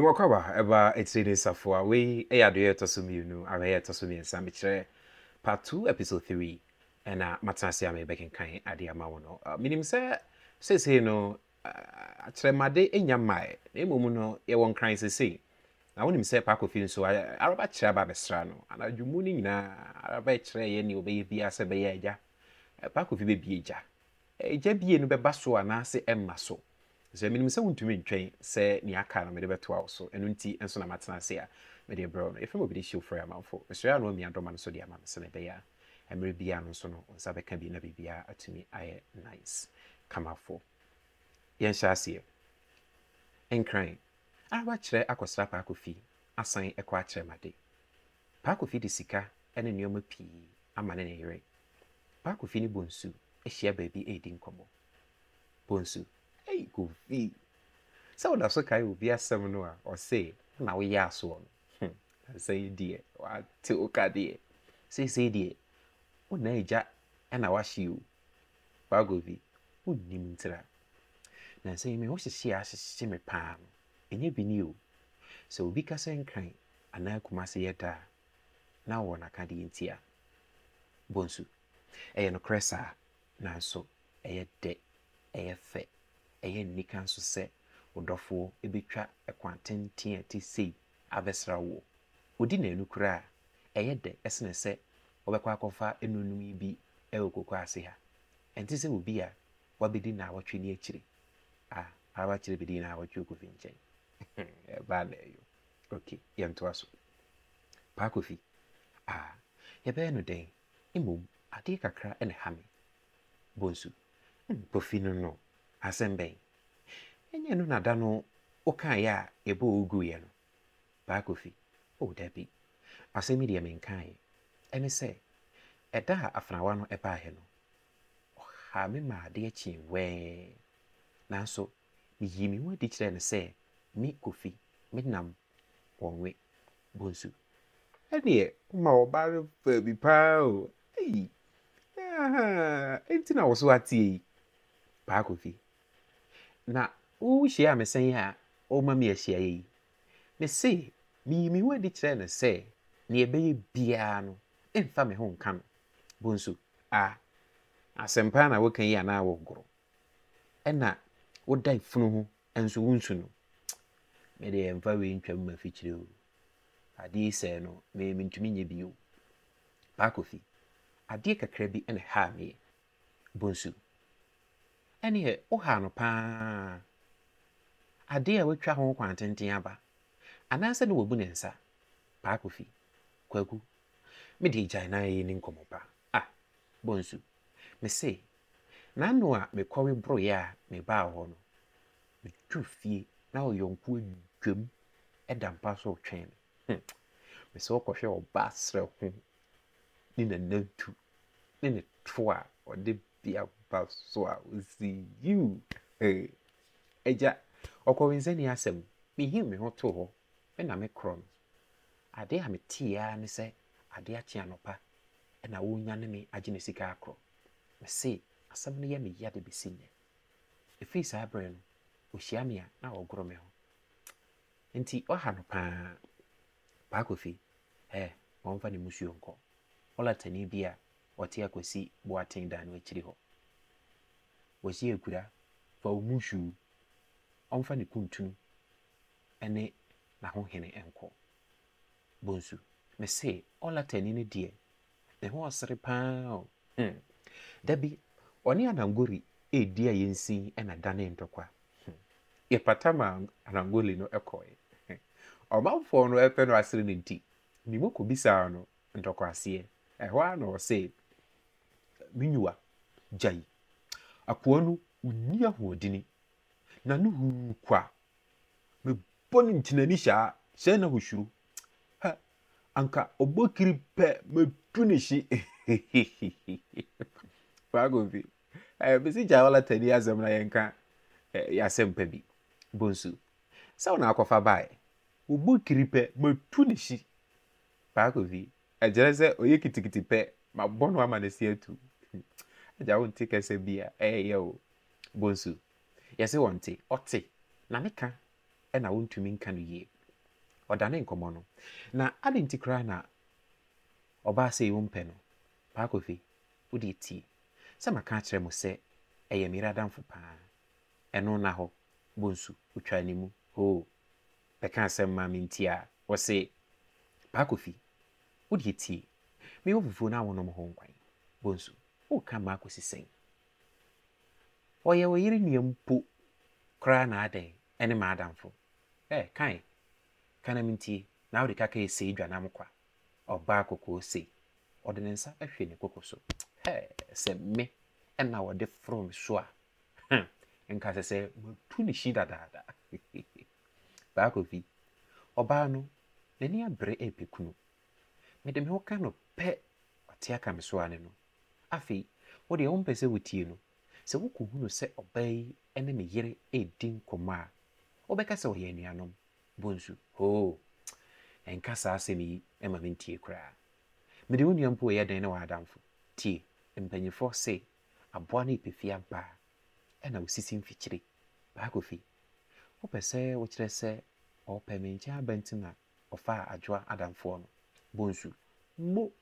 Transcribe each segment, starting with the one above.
Mwakwaba eba etiri safo we eyado tosumienu awe tosumiensa mekire part 2 episode 3 ena matanse am bekin kan ade ama wono minim se no atremade enya mai na emomu no ye won kran sese na wonim se pa kofi nso araba kire ba besra no anadwumu ni nyina araba kire ye ni obeye bia se beye agya pa kofi be bie agya bie no beba so anase emma so so minim se wontumi ntwen se ni aka no mede beto awo so enu nti enso na matena se a mede bro no efem obi show for amanfo mesua no mi adoma no so de ama se ne be ya emre bia no so no nsa beka bi na bibia atumi aye nice kamafo yen hyase enkran araba kire akosra pa kofi asan ekwa kire made pa kofi de sika ene nioma pii ama ne yere pa kofi ni bonsu ehia ba bi edi nkomo bonsu hey kofi so da so kai obi asem no a o say na we ya so no say die wa te o ka die say die o na eja na wa hye o ba govi o nim ntra na say me wo hye me pa no enye bi ni o so obi ka say nkran ana kuma se yeda na wo na ka die ntia bonsu eye no kresa na so eye de eye fe eye nika nso se odofo ebetwa ekwantentin ati sei abesra wo odi na enukura eye de esene se obekwa akofa enunum bi ekoko ase ha enti se obi a wabedi na awotwe ni akire aba kire bedi na awotwe kofi nchen ba na yo okay yento aso pa kofi ye be no den imom ade kakra ene hame bonsu kofi no asemben enye no nada no okan ya ebo ogu ye no ba kofi o dabi asemi de men kan ene se eda afrawa no eba he no ha me ma de achi we nanso yimi wo di kire ne se mi kofi me nam wonwe bonsu ene ma oba fa bi pa o entina wo so atie ba kofi na wo hia me sen ya o ma me ahia yi me se mi wadi kire ne se ne ebeye bia no emfa me ho nka no bonsu asempa na wo kan yi na wo goro ena wo dai funu ho enso wunsu no me de emfa we ntwam ma fikire o ade se no me ntumi nye bio ba kofi ade kakra bi ene ha me bonsu ene o ha no pa ade a wetwa ho kwantenten aba ananse no wobu ne nsa pa kofi kwaku me de jai na yi ni nkomo pa bonsu me se na no a me kwawe bro ya me ba ho no me twufie na oyonku adwam edampa so twen me se okohwe oba sre ho ni na nantu ni ne to a ode bia ba so a osi you eja okowinze ni asem me hi me ho to ho na me kron ade a me tia ne se ade a chia nopa na wo nya ne me agene sika akro me se asem ne ye me ya de besinne efi sa abre no ohia me a na ogoro me ho enti oha no pa kofi wonfa ne musuo nko ola tani bia ote akosi bo atenda no akiri ho wosi ekura fa musu onfa ne kuntunu ene na ho hene enko bonsu me se ola tani ne die ne ho osere pa dabi oni anangori dia yensi ena dane ntokwa ye patama anangoli no ekoe omafo no epe no asere ne nti ni moko bisa no ntokwa ase ehwa no se minyua jai akoa no uni ahodini na no hu kwa me boni ntinani sha na hoshuru anka obokiri pe metunishi fagovi bisi jawala tani azam na yenka ya sempa bi bonsu saw na akofa bai obokiri pe metunishi fagovi ajereze oye kitikiti pe ma bono ama na siatu aja wonti kese bia ye o bonsu yesi wonti oti na meka ɛna wontumi nka no yie ɔdane nkɔmmɔ no na ade nti koraa na ɔbaa sɛ wompɛ no Paa Kofi wode tie sɛ maka akyerɛ mo sɛ ɛyɛ mera adamfo paa ɛno na hɔ bonsu wotwa ne mu hoo bɛka asɛm ma menti a wɔse Paa Kofi wode tie mewɔ fufuo no a wonom ho nkwan bonsu woka ma akɔsi sɛn ɔyɛ wɔ yere nua mpo koraa na adɛn ɛne ma adamfo kan kana mentie na wode kaka ɛsɛi dwanam kwa ɔbaa kokoo sei ɔde ne nsa ahwɛ ne koko so sɛ me ɛna wɔde foro me so a nka sɛ matu ne hyi dadaada Paa Kofi ɔbaa no n'ani abere ɛpɛkunu mede me ho ka no pɛ ɔte aka me so ane no afei wode wompɛ sɛ wotie no sɛ wokɔhunu sɛ ɔbaa yi ɛne me yere ɛdi nkɔmmɔ a wobɛka sɛ ɔyɛ anuanom bonsu hoo ɛnka saa asɛm yi ɛma mentie koraa mede wo nua mpo ɛyɛ dɛn ne wɔadamfo tie mpanyimfoɔ se aboa no ɛpɛfie abaa ɛna wosisi mfikyire Paa Kofi wopɛ sɛ wokyerɛ sɛ ɔpɛ me nkyɛn aba nti na ɔfaa adwoa adamfoɔ no bonsu mo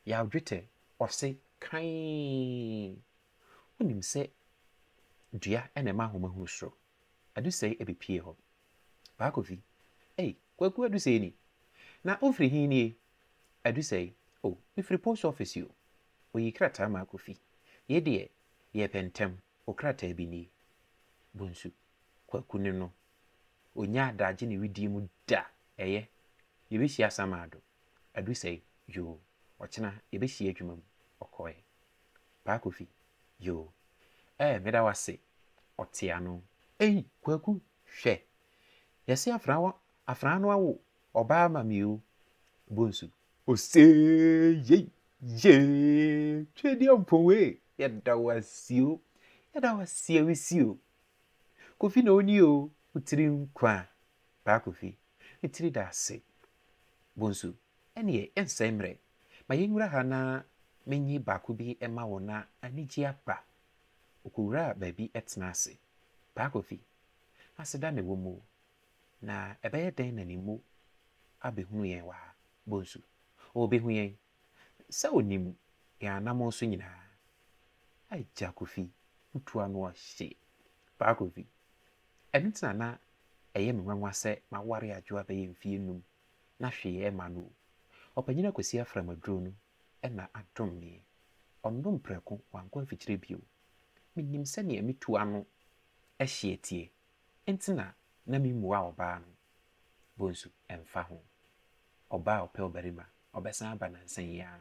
yɛadwetɛ ɔse kan wonim sɛ dua ɛna ɛma ahomahunu soro adusɛe ɛbɛpie hɔ Paa Kofi kwaku adusɛe ni na wofiri hi nie adusɛe mefiri post office o oyi krataa ma Kofi yɛdeɛ yɛpɛ ntɛm o krataa bi nie bonsu kwaku ne no onya adagye ne widie mu da ɛyɛ yɛbɛhyia Samado adusɛe yoo ɔkyena yɛbɛhyia adwuma mu ɔkɔɛ Paa Kofi yoo meda wase ɔte ano kwaku hwɛ yɛse afra no awo ɔbaa ma me o bonsu oseye twedeɛ mpɔwe yɛda wasio wisio Kofi na oni o utiri nkwa Paa Kofi itiri da ase bonsu ɛneɛ ɛnsɛ mmerɛ ma yɛnwura ha na menyi baako bi ɛma wo na anigye aba okowura baabi ɛtena ase Paa Kofi aseda ne wɔ mu na ɛbɛyɛ dɛn na ne mu abɛhunu yɛn wɔ ha bonsu ɔbɛhu yɛn sɛ onim yɛn anam nso nyinaa agya Kofi wotua no ɔhye Paa Kofi ɛno tena na ɛyɛ me nwanwa sɛ maware adwoa bɛyɛ mfie num na hwee ɛma no ɔpanyina Kwasi Aframaduro no ɛna adom me ɔndom prɛko wankɔ mfikyire bio menim sɛnea metua no ɛhye tie ntina na memmua ɔbaa no bonsu ɛmfa ho ɔbaa ɔpɛ ɔbarima ɔbɛsan aba nansan yi a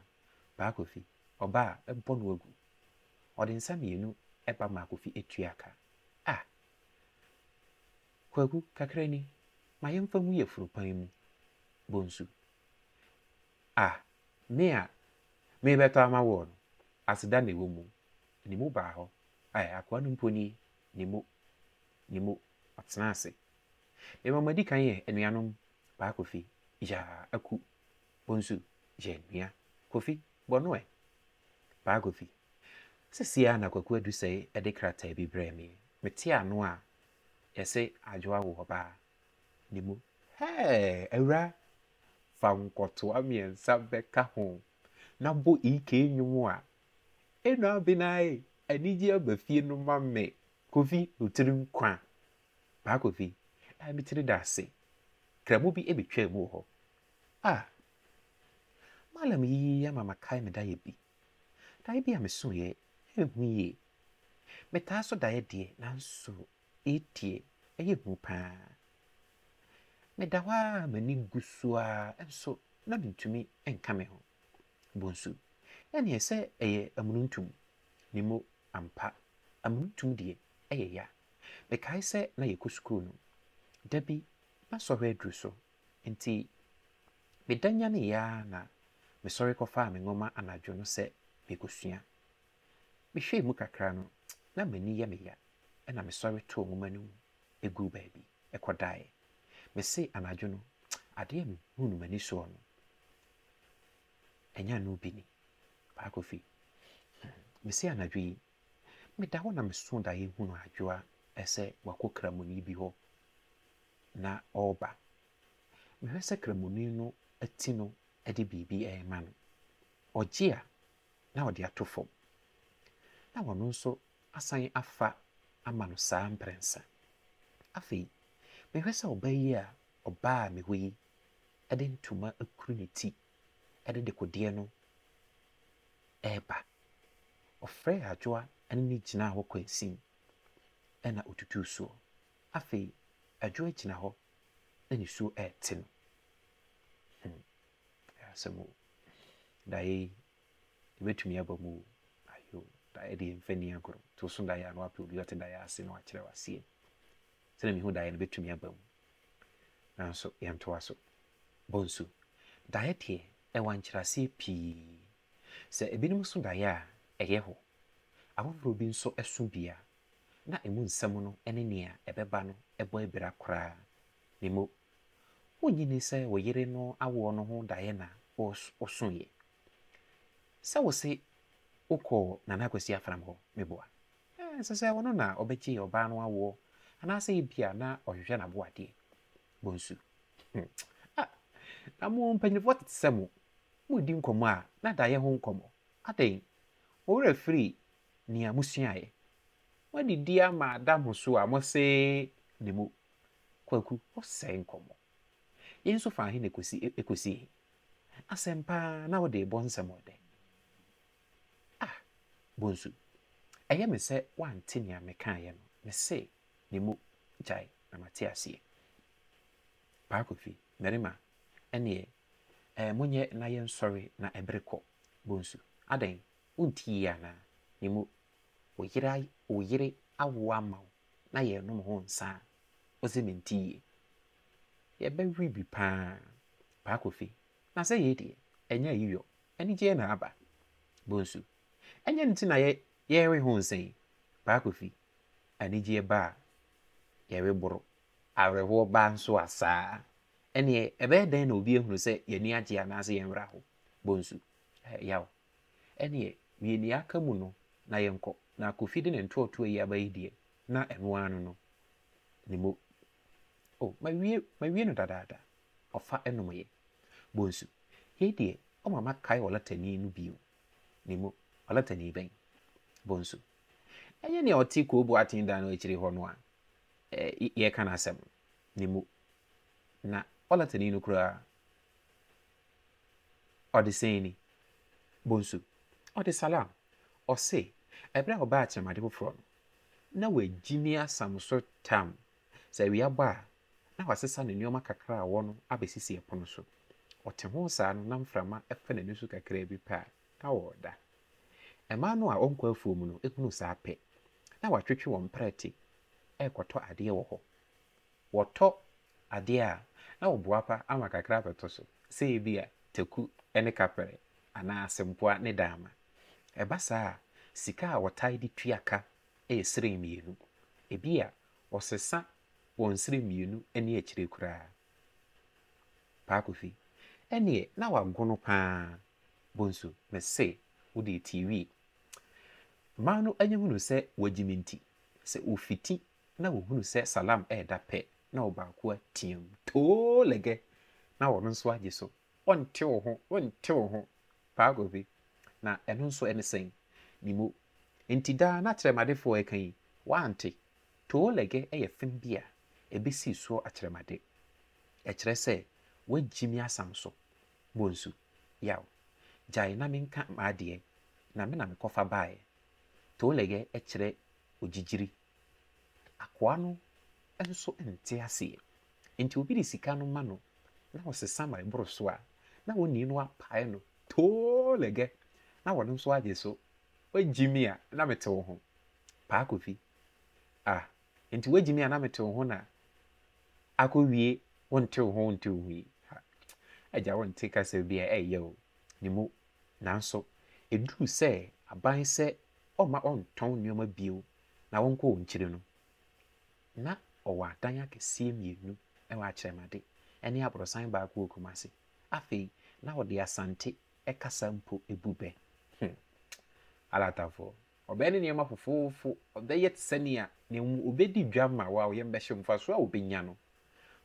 Paa Kofi ɔbaa ɛbɔ no agu ɔde nsa mmienu ɛba ma Kofi etua ka kwaku kakra ni ma yɛmfa mu yɛ furupan mu bonsu me a mebɛtɔ ama wɔ no aseda na ɛwɔ mu ne mu baa hɔ akoa no mpo ni ne mu ɔtena ase madi kan yɛ anuanom Paa Kofi yaa aku bonsu yɛ nua Kofi bɔno Paa Kofi sesia na kwaku adusɛe ɛde krataa bi brɛ me mete ano a yɛse adwoa wo ɔbaa ne mu awura fa nkɔtoa mmiɛnsa bɛka ho na bɔ ike nnwom a ɛno abenae anigye aba fie no ma me Kofi otiri nkwa Paa Kofi metiri da ase kramo bi ɛbɛtwa mu wɔ hɔ malam yi ama makae me dayɛ bi a mesoeɛ ɛhu yie metaa so dayɛ deɛ nanso ɛtie ɛyɛ hu paa meda hɔ a m'ani gu so a ɛnso na mentumi ɛnka me ho bonsu ɛneɛ sɛ ɛyɛ amununtum ne mu ampa amununtum deɛ ɛyɛ ya mekae sɛ na yɛkɔ sukuu no da bi na sɔhwɛ aduru so nti meda nya ne ya na mesɔre kɔfaa me nwoma anadwo no sɛ mekɔsua mehwɛ mu kakra no na m'ani yɛ me ya ɛna mesɔre too nwoma no mu ɛgu baabi ɛkɔdaeɛ mese anadwo no adeɛ mehunu m'ani soɔ no ɛnya no bi ni Paa Kofi mese anadwo yi meda hɔ na meso daeɛ hunu adwoa ɛsɛ wakɔ kramoni bi hɔ na ɔreba. Mehwɛ sɛ kramoni no ati no de biribi ɛrema no. Ɔgye a na ɔde ato fam. Na ɔno nso asan afa ama no saa mprɛnsa. Afei, mehwɛ sɛ ɔbaa yi a ɔbaa me hɔ yi de ntoma akuru ne ti de dekodeɛ no ɛreba. Ɔfrɛ adwoa ne no gyinaa hɔ kwansin ɛna ɔtutuu soɔ. Afei, adwoa gyina hɔ na nisuo ɛrete no. Asɛm o. Daeɛ yi, yɛbɛtumi aba mu o. Ayo, daeɛ deɛ mfa ni agorɔ. To so daeɛ a na wapɛ obi ɔte daeɛ ase na wakyerɛ waseɛ. Sɛdeɛ mehu daeɛ no bɛtumi aba mu. Nanso, yɛntoa so. Bonsu, daeɛ deɛ ɛwɔ nkyerɛaseɛ pii. Sɛ ebinom so daeɛ a ɛyɛ hɔ. Afoforɔ bi nso so bi a na emu nsɛm no ne nea ɛbɛba no ɛbɔ abira koraa. Na mmom, wonnyi ne sɛ wo yere no awoɔ no ho daeɛ na wosoeɛ. Sɛ wo se wokɔ Nana Kwesi Afram hɔ, meboa. Ɛnsɛ sɛ ɔno na ɔbɛgye ɔbaa no awoɔ anaasɛ ebia na ɔhwehwɛ n'aboadeɛ. Bonsu. Na mo mpanyinfoɔ tete sɛ mo di nkɔmmɔ a na daeɛ ho nkɔmmɔ. Adɛn? Ɔwerɛ firi nea musuaeɛ. Wadidi ama ada mo so a mose ne mu. Kwaku, ɔsɛe nkɔmmɔ. Yɛn nso fa ahe na ekosi. Asɛm paa na wode bɔ nsɛm ɔdɛ. Bonsu, ɛyɛ me sɛ wante nea mekaeɛ no. Mese ne mu gyae na mate aseɛ. Paa Kofi, mmarima, ɛneɛ monyɛ na yɛnsɔre na ɛbere kɔ. Bonsu, adɛn? Wontie anaa? Ne mu wo yere awo ama wo na yɛnom ho nsa a ɔsɛ mentie. Yɛbɛwe bi paa. Paa Kofi, na sɛ yɛ deɛ ɛnyɛ yiyɔ. Anigyeɛ na aba. Bonsu, ɛnyɛ nti na yɛwe ho nsɛn. Paa Kofi, anigyeɛ ba a yɛwe boro. Awerɛhoɔ ba nso asaa. Ɛneɛ ɛbɛyɛ dɛn na obi ehunu sɛ yɛni agye anaasɛ yɛn werɛ ho. Bonsu, yaw. Ɛneɛ wie nea aka mu no na yɛnkɔ. Na Kofi de ne ntoɔtoɔ yi aba yi deɛ na ɛno ano no ne mu. Mawie no dadaada. Ɔfa ɛnom yɛ. Bonsu, yei deɛ ɔma makae ɔlatani no bio. Ne mu, ɔlatani bɛn. Bonsu, ɛnyɛ nea ɔte Kurobo Atendan no akyiri hɔ no a yɛka n'asɛm. Ne mu, na ɔlatani no koraa ɔde sɛn ni. Bonsu, ɔde salam. Ɔse ɛberɛ a ɔbaa akyerɛmade foforɔ no na wagyimi asam so tam. Sɛ awia bɔ a na wasesa ne nneɛma kakra a wɔ no abɛsisi ɛpono so. Ɔte ho saa no na mframa ɛfa n'ani so kakra bi pɛ a na wɔɔda. Ɛmaa no a ɔnkɔ afuo mu no ehunu saa pɛ. Na watwetwe wɔn prɛte ɛrekɔtɔ adeɛ wɔ hɔ. Wɔtɔ adeɛ a na wɔboa pa ama kakra abɛtɔ so. Sɛ ebi a taku ne kapɛrɛ anaa asempoa ne dama. Ɛba saa a sika a wɔtae de tua ka ɛyɛ sere 2. Ebi a ɔsesa wɔn sere 2 ne akyire koraa. Paa Kofi, ɛneɛ na wagono paa. Bonsu, mese wode TV. Mmaa no anya hunu sɛ wagyimi nti. Sɛ ofiti na wohunu sɛ salam ɛɛda pɛ na ɔbaako atiam too lɛgɛ na wɔno nso agye so. Ɔnte wo ho. Paa Kofi, na ɛno nso ɛne sɛn. Ne mu, nti daa na akyerɛmadefoɔ ɛka yi, wante. Too lɛgɛ ɛyɛ fem bi a ɛbɛsii soɔ akyerɛmade. Ɛkyerɛ sɛ wagyimi asam so. Bonsu, yaw. Gyae na menka m'adeɛ na me na mekɔfa baeɛ. Too lɛgɛ ɛkyerɛ ogyegyiri. Akoa no nso nte aseɛ. Nti obi de sika no ma no na ɔsesa ma ɛboro so a na wɔnni no apae no too lɛgɛ na wɔno nso agye so. Wagyimi a na mete wo ho. Paa Kofi, nti wagyimi a na mete wo ho na akɔwie wonte wo ho yi. Agya wonte kasa bi a ɛyɛ o. Ne mu, nanso ɛduru sɛ aban sɛ ɔma ɔntɔn nneɛma bio na wɔnkɔ wɔn kyiri no. Na ɔwɔ adan akɛseɛ 2 ɛwɔ akyerɛmade ɛne aborosan baako wɔ Kumase. Afei, na ɔde asante ɛkasa mpo ebu bɛ. Alatafo, ɔbɛyɛ ne nneɛma fofoofo. Ɔbɛyɛ te sɛ nea obɛdi dwa ma wa ɔyɛ mbɛhyɛ mfaso a obɛnya no.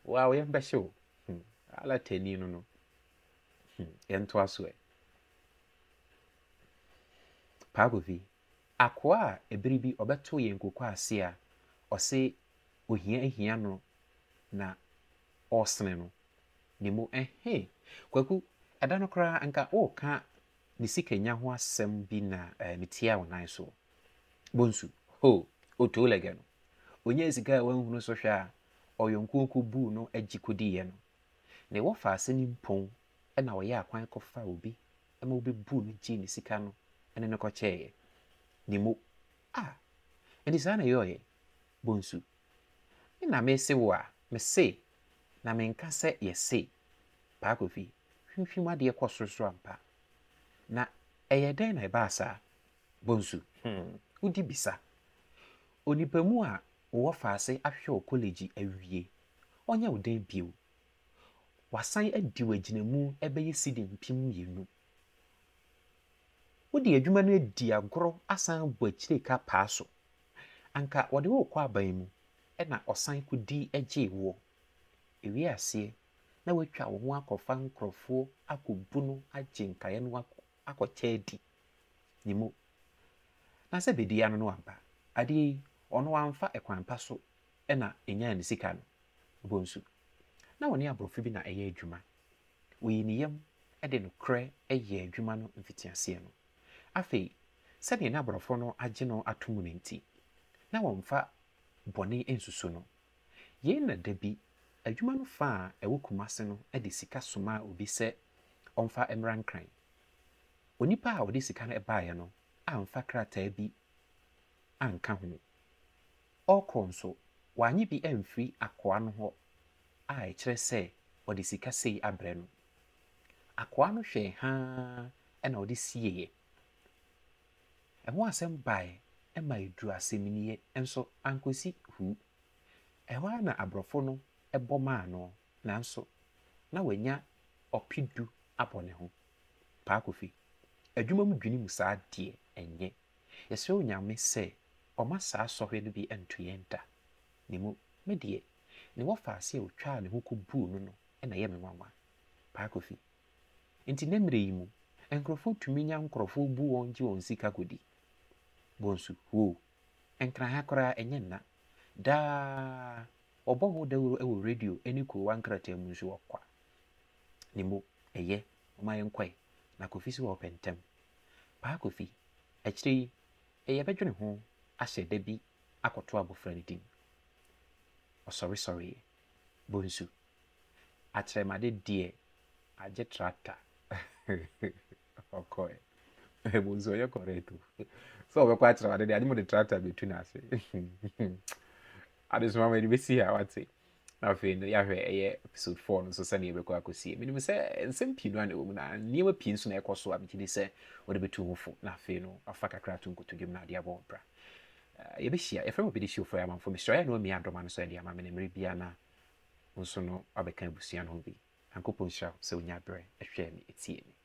wow yɛmbɛhye show. Ala tani no yɛntoa so ɛ Paakofi akoa a ebere bi ɔbɛto yɛn nkokɔ ase a ɔse ohia no na ɔsene no ne mu kwaku ɛda no koraa anka ɔɔka ne sikanya ho asɛm bi na metia wo nan so bonsu oto lege no onye sika a wanhunu so hwɛ a ɔyɔnko ko buu no agyi kodiiɛ no na wɔfa ase ne mpɔn ɛna ɔyɛ akwan kɔfa obi ɛma obi buu no gye ne sika no ɛne no kɔkyɛeɛ ne mu ɛnti saa na yɛɔyɛ bonsu na mese wo a mese na menka sɛ yɛse Paakofi hwehwim adeɛ kɔ sorosoro ampa na ɛyɛ dɛn na ɛbaa saa bonsu wodi bisa onipa mu a wɔ faase ahwɛ o college awie ɔnyɛ wo dɛn bio wasan adi wagyinamu ɛbɛyɛ sidi mpem 2 wodi adwuma no adi agorɔ asan bɔ akyire ka paa so anka wɔde wo kɔ aban mu ɛna ɔsan kɔdi agye wo ewie aseɛ na watwa wo ho akɔfa nkrɔfoɔ akɔbu no agye nkaeɛ no akɔkyɛ adi ne mu na sɛ bɛdi ano no ampa adeɛ ɔno wamfa ɛkwan pa so ɛna ɛnyaa ne sika no bonsu na wɔne aborɔfo bi na ɛyɛ adwuma wɔyi ne yam ɛde no korɛ ɛyɛ adwuma no mfitiaseɛ no afei sɛdeɛ ne aborɔfo no agye no atom no nti na wɔmfa bɔne nsusu no yei na da bi adwuma no fa a ɛwɔ Kumase no ɛde sika soma obi sɛ ɔmfa mmra nkran onipa a ɔde sika no ɛbaeɛ no amfa krataa bi anka ho ɔkɔ nso wanye bi amfiri akoa no hɔ a ɛkyerɛ sɛ ɔde sika sei abrɛ no akoa no hwɛ haa ɛna ɔde sieeɛ ɛho asɛm bae ɛma ɛduru asɛmniɛ nso ankɔsi huu ɛhɔ na aborɔfo no ɛbɔ maa no nanso na wanya ɔpedu abɔ ne ho Paakofi adwuma mu dwene mu saa deɛ ɛnyɛ yɛsrɛ Onyame sɛ ɔma saa sɔhwɛ no bi ɛnto yɛn da ne mu me deɛ ne wɔfa ase a otwaa ne ho kɔbuu no no ɛna yɛ me nwanwa Paakofi nti na mmerɛ yi mu nkurɔfoɔ tumi nya nkurɔfoɔ bu wɔn gye wɔn sika kɔdi bonsu nkran ha koraa ɛnyɛ nna daa ɔbɔ ho dawuro ɛwɔ radio ɛne kurowa nkrataa mu nso ɔkwa ne mu ɛyɛ ɔma yɛnkɔe na Kofi si wɔ pɛntɛm Paakofi akyire yi ɛyɛ bɛdwene ho ahyɛ da bi akɔto abɔfra no din ɔsɔresɔreɛ bonsu akyerɛmade deɛ agye tractor ɔkɔɛ bonsu ɔyɛ kɔrɛto sɛ ɔbɛkɔ akyerɛmade deɛ agye mo de tractor bɛtu no ase adesoma ma de bɛsi ha wate na afei no yɛahwɛ ɛyɛ episode 4 no nso sɛne yɛbɛkɔ akɔsie menim sɛ nsɛm pii no a na ɛwɔ mu na nneɛma pii nso na ɛkɔ so a megye di sɛ wɔde bɛtu ho fo na afei no afa kakra to nkotodwom na adeɛ abɔ bra yɛbɛhyia yɛfrɛ mu bɛde hyia ofra amanfo mesrɛ yɛ na ɔmi adɔma no so ɛde ama me ne mmerɛ bia na nso no abɛka abusua no ho bi ankopɔn hyira sɛ wonya berɛ ɛhwɛ me ɛtie me